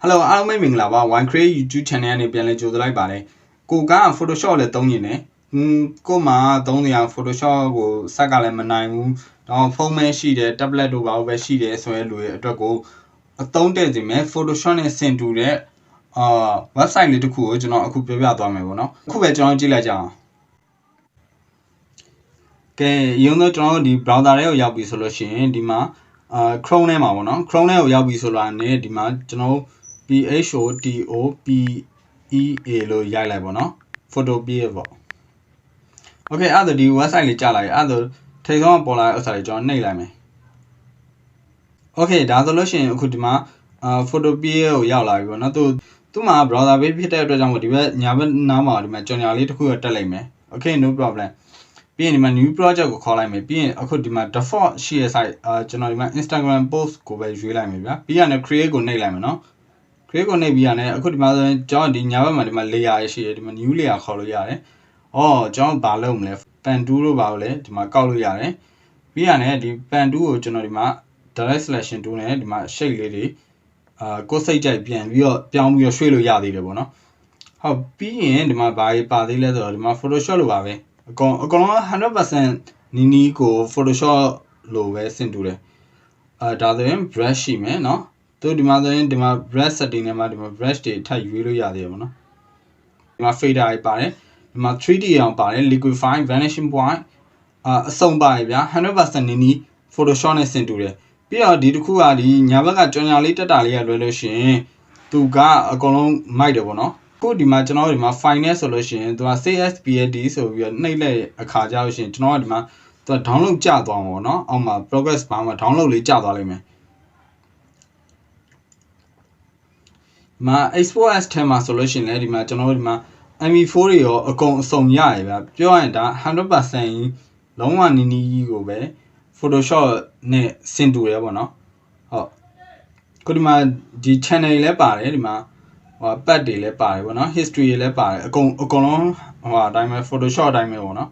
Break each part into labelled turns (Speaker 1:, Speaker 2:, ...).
Speaker 1: Hello အားလုံးပဲမင်္ဂလာပါ One Create YouTube Channel နဲ့ပြန်လည်ကြိုဆိုလိုက်ပါတယ်ကိုက Photoshop လည်းသုံးနေတယ်ကိုမှသုံးနေရ Photoshop ကိုစက်ကလည်းမနိုင်ဘူးတော့ဖုန်းပဲရှိတယ် tablet တို့ဘာလို့ပဲရှိတယ်ဆိုရဲလူရဲ့အတွက်ကိုအသုံးတဲ့စီမဲ့ Photoshop နဲ့ဆင်တူတဲ့website လေးတစ်ခုကိုကျွန်တော်အခုပြောပြသွားမယ်ပေါ့နော်အခုပဲကျွန်တော်ကြည့်လိုက်ကြအောင်ကဲရုံးတော့ကျွန်တော်ဒီ browser ထဲကိုရောက်ပြီဆိုလို့ရှိရင်ဒီမှာ Chrome ထဲမှာပေါ့နော် Chrome ထဲကိုရောက်ပြီဆိုတာနဲ့ဒီမှာကျွန်တော်PHOTOPEA လို့ရိုက်လိုက်ပေါ့နော် Photopea ပေါ့ Okay အဲ့ဒါဒီ website လေးကြာလိုက်အဲ့ဒါထိပ်ဆုံးပေါ်လာတဲ့ဥစ္စာတွေကျွန်တော်နှိပ်လိုက်မယ် Okay ဒါဆိုလို့ရှိရင်အခုဒီမှာPhotopea ကိုရောက်လာပြီပေါ့နော်သူ့မှာ browser ပဲဖြစ်တဲ့အတွက်ကြောင့်ဒီဘက်ညာဘက်နားမှာဒီမှာကြော်ညာလေးတစ်ခုတော့တက်လိုက်မယ် Okay no problem ပြီးရင်ဒီမှာ new project ကိုခေါ်လိုက်မယ်ပြီးရင်အခုဒီမှာ default ရှိတဲ့ site ကျွန်တော်ဒီမှာ Instagram post ကိုပဲရွေးလိုက်မယ်ဗျာပြီးရင် create ကိုနှိပ်လိုက်မယ်နော် create ကိုနှိပ်ပြီးရတယ်အခုဒီမှာဆိုရင်ကျွန်တော်ဒီညာဘက်မှာဒီမှာ layer ရှိတယ်ဒီမှာ new layer ခေါ်လို့ရတယ်ကျွန်တော်ဘာလုပ်မလဲ pen tool လို့ပါလို့လေဒီမှာကောက်လို့ရတယ်ပြီးရတယ်ဒီ pen tool ကိုကျွန်တော်ဒီမှာ direct selection tool နဲ့ဒီမှာ shape လေးတွေကိုယ်စိတ်ကြိုက်ပြန်ပြီးတော့ပြောင်းပြီးတော့ရွှေ့လို့ရသေးတယ်ပေါ့နော်ဟုတ်ပြီးရင်ဒီမှာဘာပါသေးလဲဆိုတော့ဒီမှာ Photoshop လို့ပါပဲအကောင်လုံး 100% နီးကို Photoshop လို့ပဲဆင်တူတယ်ဒါဆိုရင် brush ရှိမယ်เนาะသူဒီမှာဆိုရင်ဒီမှာ brush setting နဲ့မှာဒီမှာ brush တွေထပ်ရွေးလို့ရသေးတယ်ပေါ့နော်ဒီမှာ fader တွေပါတယ်ဒီမှာ 3D အောင်ပါတယ် liquify vanishing point အစုံပါတယ်ဗျာ 100% နီး Photoshop နဲ့ဆင်တူတယ်ပြီးတော့ဒီတစ်ခုကဒီညာဘက်ကကြော်ညာလေးတက်တာလေးရလွယ်လို့ရှိရင်သူကအကုန်လုံးမိုက်တယ်ပေါ့နော်ခုဒီမှာကျွန်တော်ဒီမှာ file နဲ့ဆိုလို့ရှိရင်သူက CSPLD ဆိုပြီးတော့နှိပ်လိုက်အခါကြလို့ရှိရင်ကျွန်တော်ကဒီမှာသူက download ကျသွားမှာပေါ့နော်အောက်မှာ progress bar မှာ download လေးကျသွားလိမ့်မယ်မှာ export as ထဲမှာဆိုလို့ရှိရင်လည်းဒီမှာကျွန်တော်ဒီမှာ MP4 တွေရောအကုန်အစုံရရဗျာပြောရရင်ဒါ 100% လုံးဝနီးကိုပဲ Photoshop နဲ့ဆင်တူတယ်ပေါ့နော်ဟုတ်ခုဒီမှာဒီ channel တွေလည်းပါတယ်ဒီမှာပတ်တွေလည်းပါတယ်ပေါ့နော် history တွေလည်းပါတယ်အကုန်လုံးအတိုင်းပဲ Photoshop အတိုင်းပဲပေါ့နော်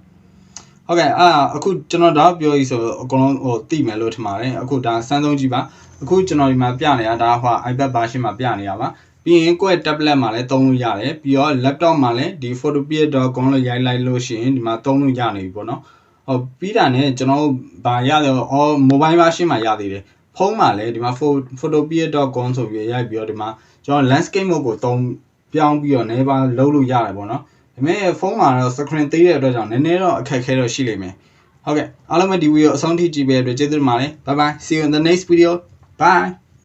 Speaker 1: ဟုတ်ကဲ့အခုကျွန်တော်ဒါပြောရည်ဆိုအကုန်လုံးသိမယ်လို့ထင်ပါတယ်အခုဒါစမ်းသုံးကြည့်ပါအခုကျွန်တော်ဒီမှာပြနေတာဒါiPad version မှာပြနေတာပါပြီးရင်ကိုယ့် tablet မှာလည်းသုံးလို့ရတယ်ပြီးတော့ laptop မှာလည်းဒီ photopea.com လို့ရိုက်လိုက်လို့ရှိရင်ဒီမှာသုံးလို့ရနေပြီပေါ့နော်ဟုတ်ပြီးတာနဲ့ကျွန်တော်ဗာရတယ်mobile version မှာရသေးတယ်ဖုန်းမှာလည်းဒီမှာ photopea.com ဆိုပြီးရိုက်ပြီးတော့ဒီမှာကျွန်တော် landscape mode ကိုပြောင်းပြီးတော့နေပါလုံးလို့ရတယ်ပေါ့နော်ဒါပေမဲ့ဖုန်းမှာတော့ screen သေးတဲ့အတွက်ကြောင့်နည်းနည်းတော့အခက်အခဲတော့ရှိလိမ့်မယ်ဟုတ်ကဲ့အားလုံးပဲဒီဗီဒီယိုအဆုံးထိကြည့်ပေးတဲ့အတွက်ကျေးဇူးတင်ပါတယ် bye bye see you in the next video bye